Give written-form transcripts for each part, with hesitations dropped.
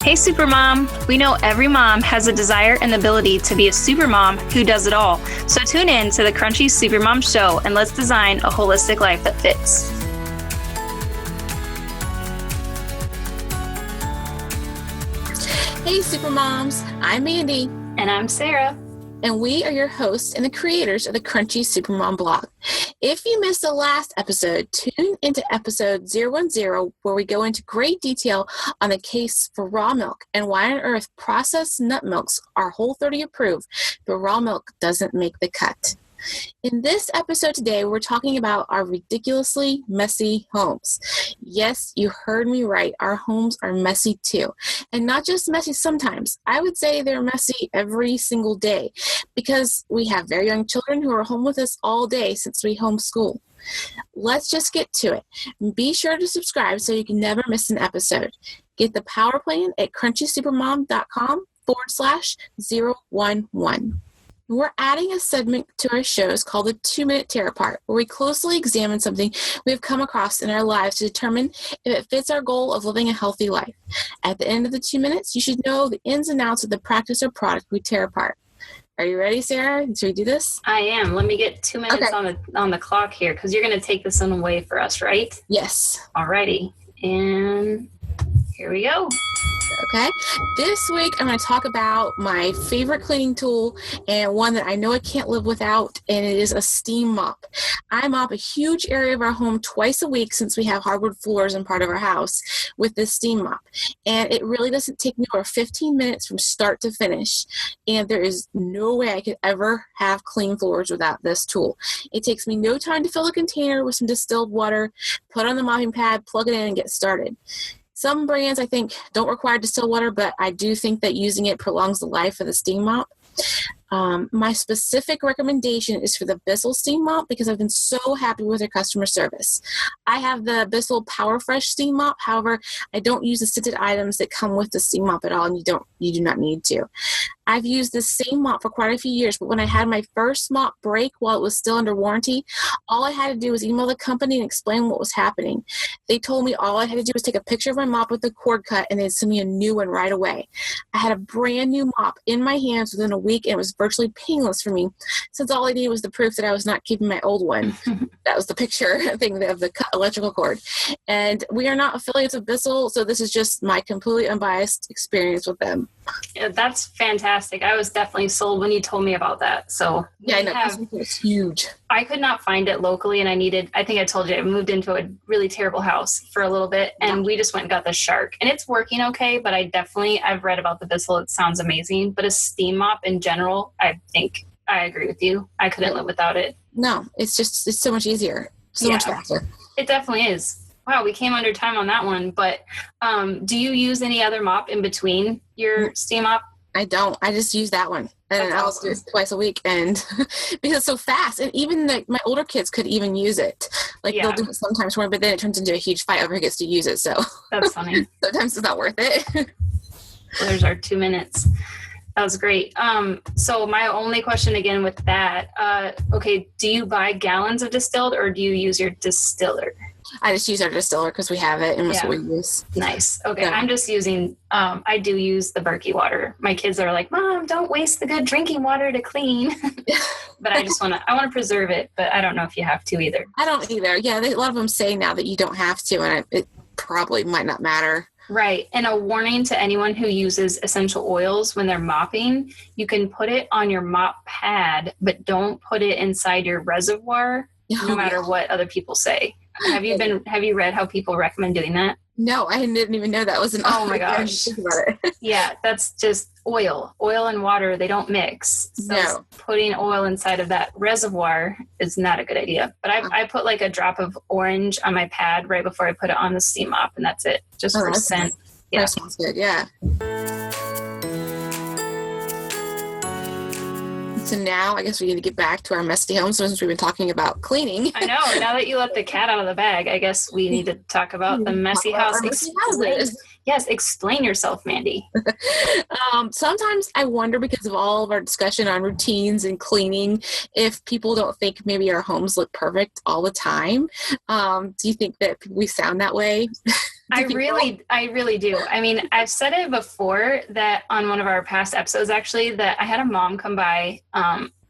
Hey Supermom! We know every mom has a desire and the ability to be a supermom who does it all. So tune in to the Crunchy Supermom Show and let's design a holistic life that fits. Hey Supermoms! I'm Mandy. And I'm Sarah. And we are your hosts and the creators of the Crunchy Supermom blog. If you missed the last episode, tune into episode 010 where we go into great detail on the case for raw milk and why on earth processed nut milks are Whole30 approved, but raw milk doesn't make the cut. In this episode today, we're talking about our ridiculously messy homes. Yes, you heard me right. Our homes are messy too. And not just messy sometimes. I would say they're messy every single day because we have very young children who are home with us all day since we homeschool. Let's just get to it. Be sure to subscribe so you can never miss an episode. Get the power plan at crunchysupermom.com/011. We're adding a segment to our shows called the 2-Minute Tear Apart, where we closely examine something we have come across in our lives to determine if it fits our goal of living a healthy life. At the end of the 2 minutes, you should know the ins and outs of the practice or product we tear apart. Are you ready, Sarah? Should we do this? I am. Let me get 2 minutes on the clock here because you're going to take this one away for us, right? Yes. Alrighty. And here we go. Okay. This week, I'm going to talk about my favorite cleaning tool and one that I know I can't live without, and it is a steam mop. I mop a huge area of our home twice a week since we have hardwood floors in part of our house with this steam mop. And it really doesn't take me over 15 minutes from start to finish. And there is no way I could ever have clean floors without this tool. It takes me no time to fill a container with some distilled water, put on the mopping pad, plug it in, and get started. Some brands, I think, don't require distilled water, but I do think that using it prolongs the life of the steam mop. My specific recommendation is for the Bissell steam mop because I've been so happy with their customer service. I have the Bissell Power Fresh steam mop. However, I don't use the scented items that come with the steam mop at all, and you do not need to. I've used the same mop for quite a few years, but when I had my first mop break while it was still under warranty, all I had to do was email the company and explain what was happening. They told me all I had to do was take a picture of my mop with the cord cut, and they'd send me a new one right away. I had a brand new mop in my hands within a week, and it was virtually painless for me, since all I needed was the proof that I was not keeping my old one. That was the picture thing of the electrical cord. And we are not affiliates of Bissell, so this is just my completely unbiased experience with them. Yeah, that's fantastic. I was definitely sold when you told me about that. So yeah, I know. It's huge. I could not find it locally, and I think I told you, I moved into a really terrible house for a little bit, and we just went and got the Shark. And it's working okay, but I've read about the Bissell. It sounds amazing. But a steam mop in general, I think I agree with you. I couldn't live without it. No, it's so much easier. So much faster. It definitely is. Wow, we came under time on that one. But do you use any other mop in between your steam mop? I don't. I just use that one. And I'll do it twice a week. And because it's so fast. And even my older kids could even use it. They'll do it sometimes for me, but then it turns into a huge fight over who gets to use it. So that's funny. Sometimes it's not worth it. Well, there's our 2 minutes. That was great. So my only question again with that, do you buy gallons of distilled or do you use your distiller? I just use our distiller because we have it and that's what we use. Nice. Okay. Yeah. I'm just using, I do use the Berkey water. My kids are like, Mom, don't waste the good drinking water to clean. But I want to preserve it, but I don't know if you have to either. I don't either. Yeah. A lot of them say now that you don't have to, and it probably might not matter. Right. And a warning to anyone who uses essential oils when they're mopping, you can put it on your mop pad, but don't put it inside your reservoir, no matter what other people say. Have you read how people recommend doing that? No, I didn't even know that was an option. Oh my gosh. Yeah, that's just oil. Oil and water, they don't mix. So putting oil inside of that reservoir is not a good idea. But I put like a drop of orange on my pad right before I put it on the steam mop, and that's it. Just for scent. Yeah. That sounds good, yeah. So now I guess we need to get back to our messy home since we've been talking about cleaning. I know. Now that you let the cat out of the bag, I guess we need to talk about the messy house. Explain yourself, Mandy. Sometimes I wonder, because of all of our discussion on routines and cleaning, if people don't think maybe our homes look perfect all the time. Do you think that we sound that way? I really do. I mean, I've said it before that on one of our past episodes, actually, that I had a mom come by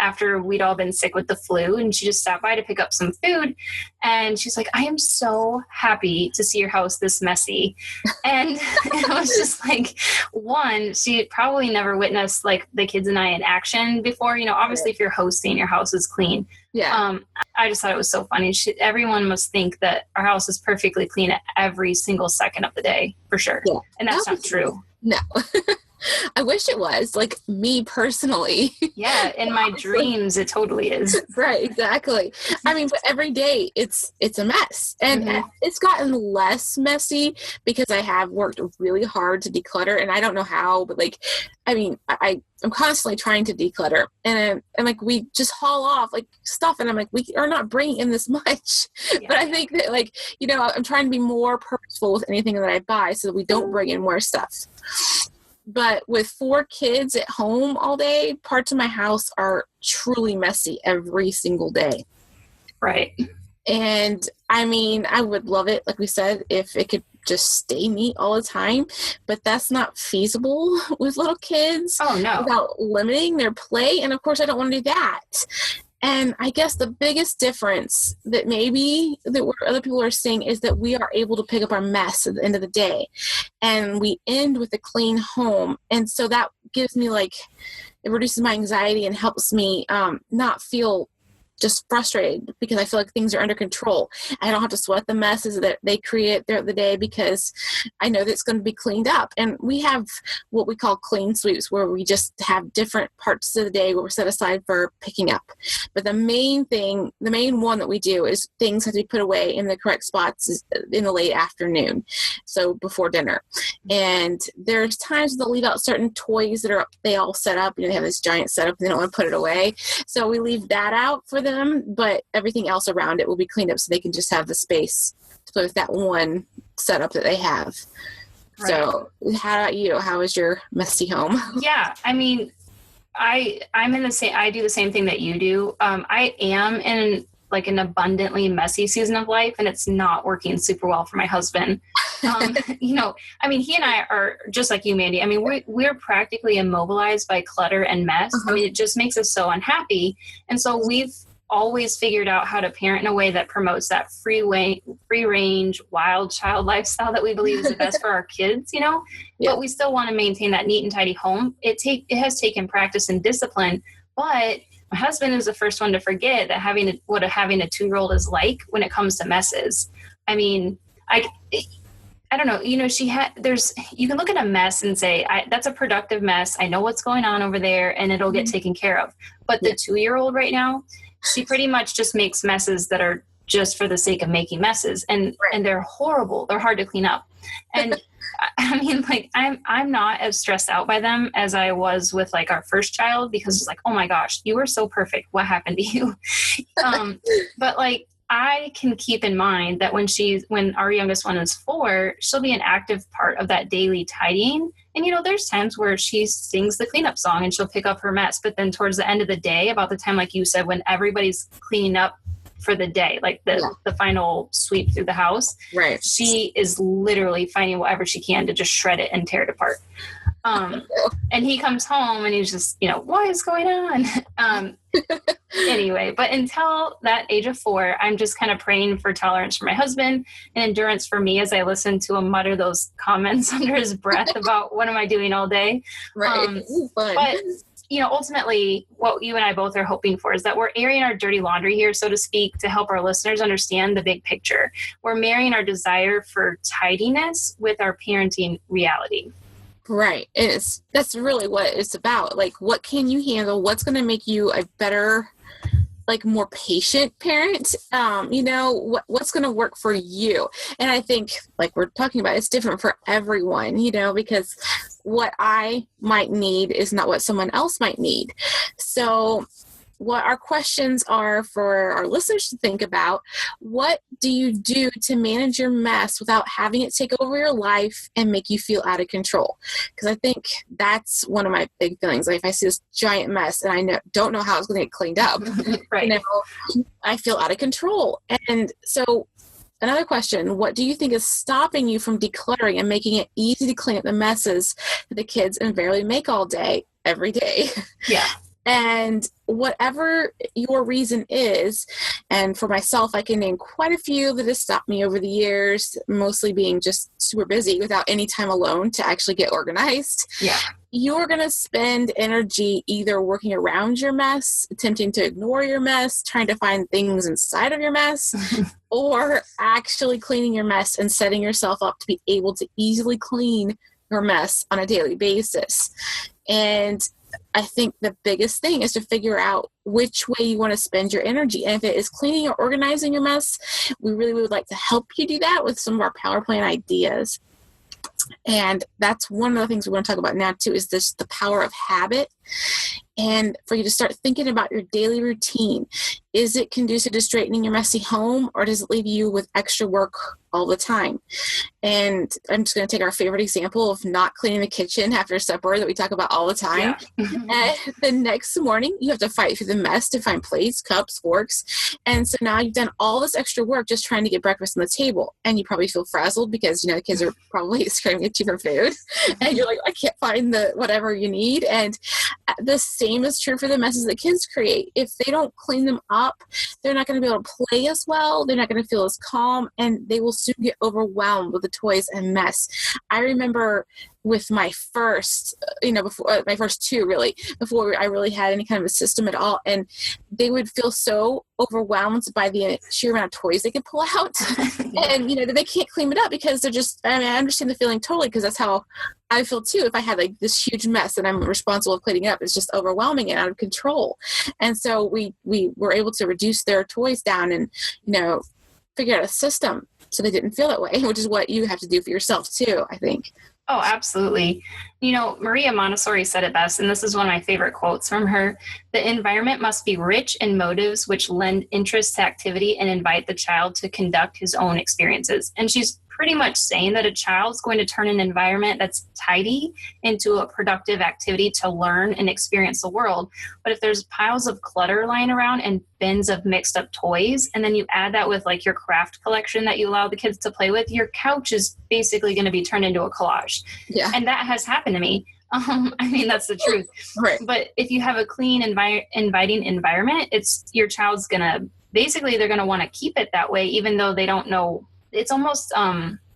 after we'd all been sick with the flu, and she just stopped by to pick up some food. And she's like, I am so happy to see your house this messy. And it was just like, one, she probably never witnessed like the kids and I in action before. You know, obviously if you're hosting, your house is clean. Yeah. I just thought it was so funny. Everyone must think that our house is perfectly clean at every single second of the day, for sure. Yeah. And that's not true. No. I wish it was, like, me personally. Yeah, in my dreams, it totally is. Right, exactly. I mean, but every day it's a mess. And it's gotten less messy because I have worked really hard to declutter, and I don't know how, but like, I mean, I'm constantly trying to declutter, and like, we just haul off like stuff, and I'm like, we are not bringing in this much. Yeah. But I think that, like, you know, I'm trying to be more purposeful with anything that I buy so that we don't bring in more stuff. But with 4 kids at home all day, parts of my house are truly messy every single day. Right. And I mean, I would love it, like we said, if it could just stay neat all the time, but that's not feasible with little kids. Oh, no. Without limiting their play. And of course, I don't want to do that. And I guess the biggest difference that maybe that what other people are seeing is that we are able to pick up our mess at the end of the day, and we end with a clean home. And so that gives me, like, it reduces my anxiety and helps me not feel just frustrated because I feel like things are under control. I don't have to sweat the messes that they create throughout the day because I know that it's going to be cleaned up. And we have what we call clean sweeps, where we just have different parts of the day where we're set aside for picking up. But the main one that we do is things have to be put away in the correct spots in the late afternoon, so before dinner. And there's times they'll leave out certain toys that they all set up. You know, they have this giant setup and they don't want to put it away. So we leave that out for them, but everything else around it will be cleaned up so they can just have the space to play with that one setup that they have. Right. So how about you? How is your messy home? Yeah, I mean, I'm in the same, I do the same thing that you do. I am in like an abundantly messy season of life, and it's not working super well for my husband. You know, I mean, he and I are just like you, Mandy. I mean, we're practically immobilized by clutter and mess. I mean, it just makes us so unhappy. And so we've always figured out how to parent in a way that promotes that free range, wild child lifestyle that we believe is the best for our kids, you know, but we still want to maintain that neat and tidy home. It has taken practice and discipline, but my husband is the first one to forget that having a 2-year-old is like when it comes to messes. I mean, I don't know, you know, you can look at a mess and say, that's a productive mess. I know what's going on over there and it'll get taken care of. But the 2-year-old right now, she pretty much just makes messes that are just for the sake of making messes. And they're horrible. They're hard to clean up. And I mean, like, I'm not as stressed out by them as I was with like our first child, because it's like, oh my gosh, you were so perfect. What happened to you? But like, I can keep in mind that when our youngest one is 4, she'll be an active part of that daily tidying. And, you know, there's times where she sings the cleanup song and she'll pick up her mess. But then towards the end of the day, about the time, like you said, when everybody's cleaning up for the day, like the final sweep through the house, right, she is literally finding whatever she can to just shred it and tear it apart. And he comes home and he's just, you know, what is going on? Anyway, but until that age of 4, I'm just kind of praying for tolerance for my husband and endurance for me as I listen to him mutter those comments under his breath about what am I doing all day. Right. But, you know, ultimately what you and I both are hoping for is that we're airing our dirty laundry here, so to speak, to help our listeners understand the big picture. We're marrying our desire for tidiness with our parenting reality. Right. That's really what it's about. Like, what can you handle? What's going to make you a better, like, more patient parent? You know, what's going to work for you? And I think, like we're talking about, it's different for everyone, you know, because what I might need is not what someone else might need. So what our questions are for our listeners to think about: what do you do to manage your mess without having it take over your life and make you feel out of control? Because I think that's one of my big feelings. Like, if I see this giant mess and I don't know how it's going to get cleaned up, right, you know, I feel out of control. And so another question, what do you think is stopping you from decluttering and making it easy to clean up the messes that the kids invariably make all day, every day? Yeah. And whatever your reason is, and for myself, I can name quite a few that has stopped me over the years, mostly being just super busy without any time alone to actually get organized. Yeah. You're going to spend energy either working around your mess, attempting to ignore your mess, trying to find things inside of your mess, or actually cleaning your mess and setting yourself up to be able to easily clean your mess on a daily basis. And I think the biggest thing is to figure out which way you want to spend your energy. And if it is cleaning or organizing your mess, we really would like to help you do that with some of our power plan ideas. And that's one of the things we want to talk about now too, is this, the power of habit. And for you to start thinking about your daily routine. Is it conducive to straightening your messy home, or does it leave you with extra work all the time? And I'm just going to take our favorite example of not cleaning the kitchen after supper that we talk about all the time. Yeah. The next morning, you have to fight through the mess to find plates, cups, forks. And so now you've done all this extra work just trying to get breakfast on the table. And you probably feel frazzled because, the kids are probably screaming at you for food. And you're like, I can't find the whatever you need. And the same is true for the messes that kids create. If they don't clean them up, they're not going to be able to play as well. They're not going to feel as calm, and they will soon get overwhelmed with the toys and mess. I remember with my first, before my first two, really, before I really had any kind of a system at all. And they would feel so overwhelmed by the sheer amount of toys they could pull out. And, they can't clean it up because they're just, I understand the feeling totally, because that's how I feel too. If I had like this huge mess and I'm responsible for cleaning up, it's just overwhelming and out of control. And so we were able to reduce their toys down and, figure out a system so they didn't feel that way, which is what you have to do for yourself too, I think. Oh, absolutely. Maria Montessori said it best, and this is one of my favorite quotes from her. The environment must be rich in motives which lend interest to activity and invite the child to conduct his own experiences. And she's pretty much saying that a child's going to turn an environment that's tidy into a productive activity to learn and experience the world. But if there's piles of clutter lying around and bins of mixed up toys, and then you add that with like your craft collection that you allow the kids to play with, your couch is basically going to be turned into a collage. Yeah. And that has happened to me. That's the truth. Right. But if you have a clean, inviting environment, it's your child's going to, basically they're going to want to keep it that way, even though they don't know. It's almost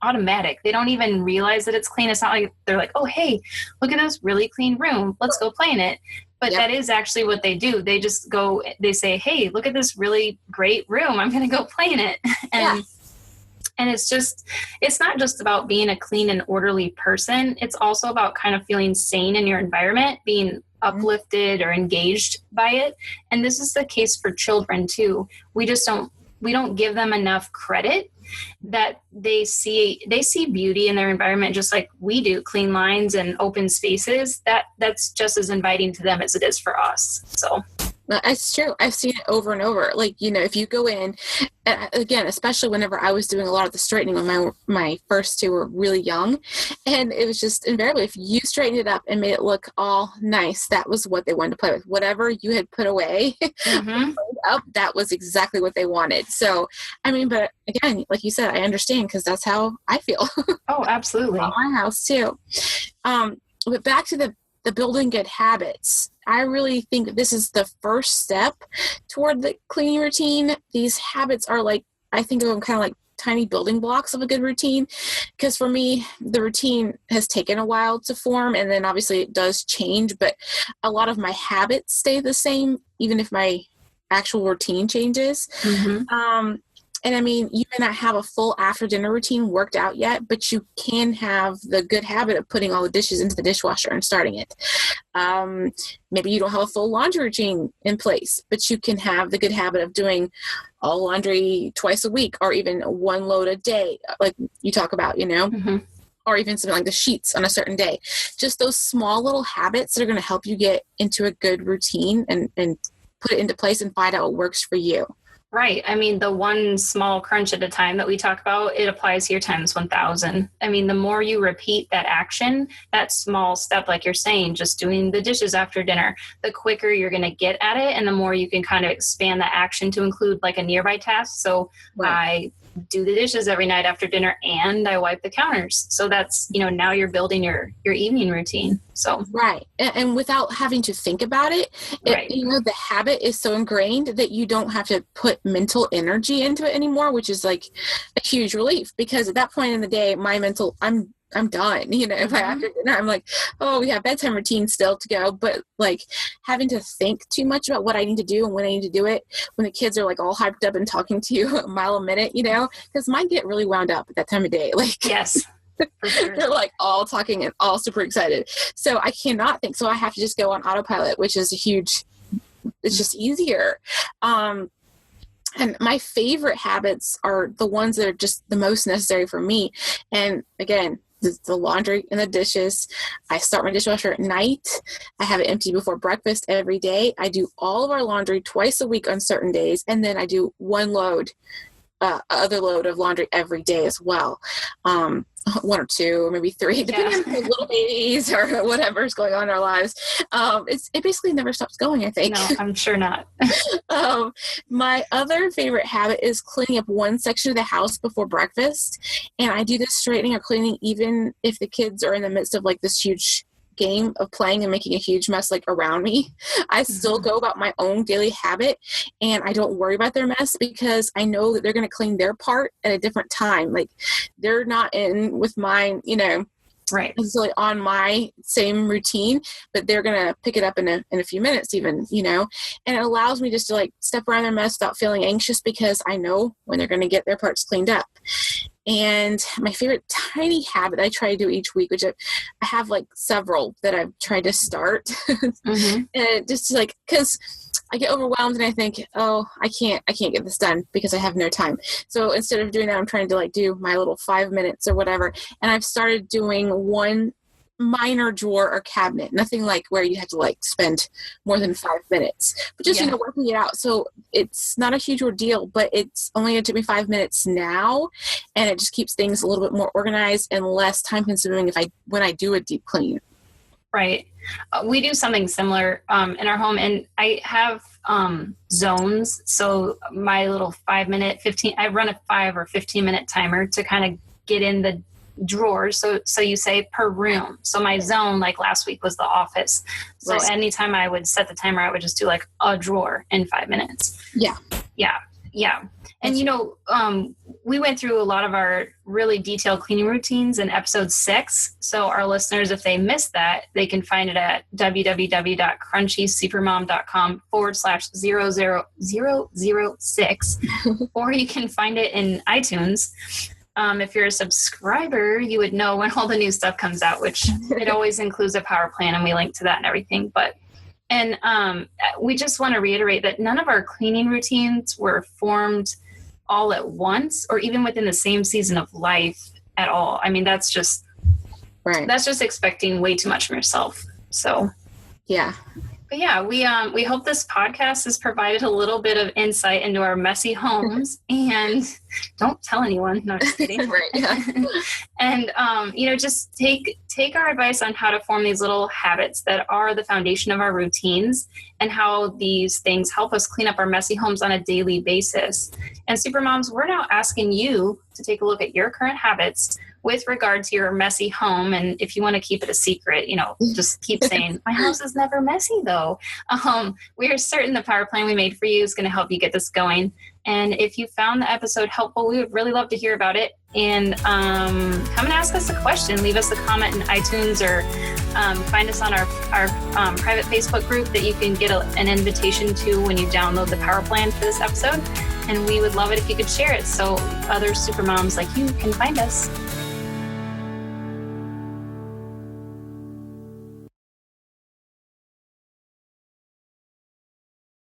automatic. They don't even realize that it's clean. It's not like they're like, oh, hey, look at this really clean room. Let's go play in it. But That is actually what they do. They just go, they say, hey, look at this really great room. I'm going to go play in it. And it's not just about being a clean and orderly person. It's also about kind of feeling sane in your environment, being uplifted or engaged by it. And this is the case for children too. We don't give them enough credit that they see beauty in their environment just like we do. Clean lines and open spaces, that's just as inviting to them as it is for us. So it's true. I've seen it over and over. Like, if you go in, again, especially whenever I was doing a lot of the straightening when my first two were really young, and it was just invariably, if you straightened it up and made it look all nice, that was what they wanted to play with. Whatever you had put away, up, that was exactly what they wanted. So, but again, like you said, I understand, because that's how I feel. Oh, absolutely. About my house too. But back to the building good habits. I really think this is the first step toward the cleaning routine. These habits are I think of them kind of like tiny building blocks of a good routine. Because for me, the routine has taken a while to form, and then obviously it does change, but a lot of my habits stay the same, even if my actual routine changes. And you may not have a full after dinner routine worked out yet, but you can have the good habit of putting all the dishes into the dishwasher and starting it. Maybe you don't have a full laundry routine in place, but you can have the good habit of doing all laundry twice a week, or even one load a day, like you talk about, or even something like the sheets on a certain day. Just those small little habits that are going to help you get into a good routine and put it into place and find out what works for you. Right. The one small crunch at a time that we talk about, it applies here times 1,000. The more you repeat that action, that small step, like you're saying, just doing the dishes after dinner, the quicker you're going to get at it, and the more you can kind of expand that action to include like a nearby task. So I do the dishes every night after dinner, and I wipe the counters. So that's, now you're building your evening routine. So right. And without having to think about it, right. The habit is so ingrained that you don't have to put mental energy into it anymore, which is like a huge relief, because at that point in the day, I'm done. If I after dinner, I'm like, oh, we have bedtime routine still to go. But like having to think too much about what I need to do and when I need to do it, when the kids are like all hyped up and talking to you a mile a minute, because mine get really wound up at that time of day. Like, yes, for sure. They're like all talking and all super excited. So I cannot think. So I have to just go on autopilot, which is it's just easier. And my favorite habits are the ones that are just the most necessary for me. And again, the laundry and the dishes. I start my dishwasher at night. I have it empty before breakfast every day. I do all of our laundry twice a week on certain days. And then I do other load of laundry every day as well. One or two, or maybe three, depending on the little babies or whatever's going on in our lives. It basically never stops going, I think. No, I'm sure not. My other favorite habit is cleaning up one section of the house before breakfast. And I do this straightening or cleaning even if the kids are in the midst of like this huge game of playing and making a huge mess like around me. I still go about my own daily habit, and I don't worry about their mess because I know that they're going to clean their part at a different time. Like they're not in with mine, right, necessarily on my same routine, but they're going to pick it up in a few minutes even, and it allows me just to like step around their mess without feeling anxious because I know when they're going to get their parts cleaned up. And my favorite tiny habit I try to do each week, which I have like several that I've tried to start, and just like, cause I get overwhelmed and I think, oh, I can't get this done because I have no time. So instead of doing that, I'm trying to like do my little 5 minutes or whatever. And I've started doing one minor drawer or cabinet, nothing like where you have to like spend more than 5 minutes, but just, working it out. So it's not a huge ordeal, but it's only going to take me 5 minutes now. And it just keeps things a little bit more organized and less time consuming when I do a deep clean. Right. We do something similar in our home, and I have zones. So my little 5 minute, I run a 5 or 15 minute timer to kind of get in the drawers. So you say per room. So my zone, like last week, was the office. So right. Anytime I would set the timer, I would just do like a drawer in 5 minutes. Yeah. And, we went through a lot of our really detailed cleaning routines in episode 6. So our listeners, if they missed that, they can find it at www.crunchysupermom.com/00006, or you can find it in iTunes. If you're a subscriber, you would know when all the new stuff comes out, which it always includes a power plan, and we link to that and everything. And we just want to reiterate that none of our cleaning routines were formed all at once or even within the same season of life at all. I mean, that's just expecting way too much from yourself. So, yeah. But yeah, we hope this podcast has provided a little bit of insight into our messy homes. And don't tell anyone. No, just kidding. Right. Yeah. And just take our advice on how to form these little habits that are the foundation of our routines, and how these things help us clean up our messy homes on a daily basis. And Supermoms, we're now asking you to take a look at your current habits with regard to your messy home. And if you want to keep it a secret, just keep saying, my house is never messy though. We are certain the power plan we made for you is going to help you get this going. And if you found the episode helpful, we would really love to hear about it. And come and ask us a question. Leave us a comment in iTunes, or find us on our private Facebook group that you can get an invitation to when you download the power plan for this episode. And we would love it if you could share it so other supermoms like you can find us.